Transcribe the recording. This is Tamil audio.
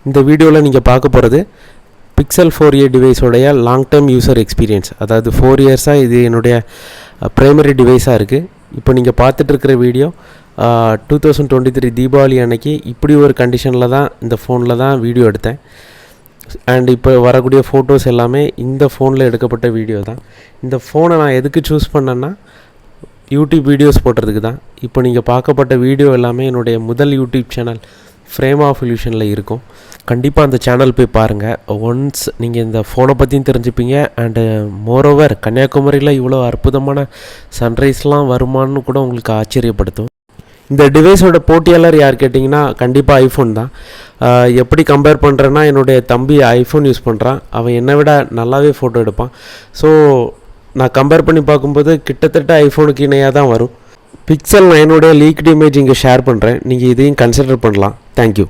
இந்த வீடியோவில் நீங்கள் பார்க்க போகிறது பிக்சல் 4a டிவைஸோடைய லாங் டைம் யூசர் எக்ஸ்பீரியன்ஸ். அதாவது 4 இயர்ஸாக இது என்னுடைய ப்ரைமரி டிவைஸாக இருக்குது. இப்போ நீங்கள் பார்த்துட்ருக்கிற வீடியோ 2023 தீபாவளி அன்னைக்கு இப்படி ஒரு கண்டிஷனில் தான் இந்த ஃபோனில் தான் வீடியோ எடுத்தேன். அண்ட் இப்போ வரக்கூடிய ஃபோட்டோஸ் எல்லாமே இந்த ஃபோனில் எடுக்கப்பட்ட வீடியோ தான். இந்த ஃபோனை நான் எதுக்கு சூஸ் பண்ணேன்னா யூடியூப் வீடியோஸ் போடுறதுக்கு தான். இப்போ நீங்கள் பார்க்கப்பட்ட வீடியோ எல்லாமே என்னுடைய முதல் யூடியூப் சேனல் ஃப்ரேம் ஆஃப் இல்யூஷனில் இருக்கும். கண்டிப்பாக அந்த சேனல் போய் பாருங்கள். ஒன்ஸ் நீங்கள் இந்த ஃபோனை பற்றியும் தெரிஞ்சுப்பீங்க. அண்டு மோரோவர் கன்னியாகுமரியில் இவ்வளோ அற்புதமான சன்ரைஸ்லாம் வருமானு கூட உங்களுக்கு ஆச்சரியப்படுத்தும். இந்த டிவைஸோட போட்டியாளர் யார் கேட்டிங்கன்னா கண்டிப்பாக ஐஃபோன் தான். எப்படி கம்பேர் பண்ணுறேன்னா, என்னுடைய தம்பி ஐஃபோன் யூஸ் பண்ணுறான். அவன் என்னை விட நல்லாவே ஃபோட்டோ எடுப்பான். ஸோ நான் கம்பேர் பண்ணி பார்க்கும்போது கிட்டத்தட்ட ஐஃபோனுக்கு இணையாக தான் வரும். பிக்சல் 9 லீக்டு இமேஜ் இங்கே ஷேர் பண்ணுறேன். நீங்கள் இதையும் கன்சிடர் பண்ணலாம். தேங்க்யூ.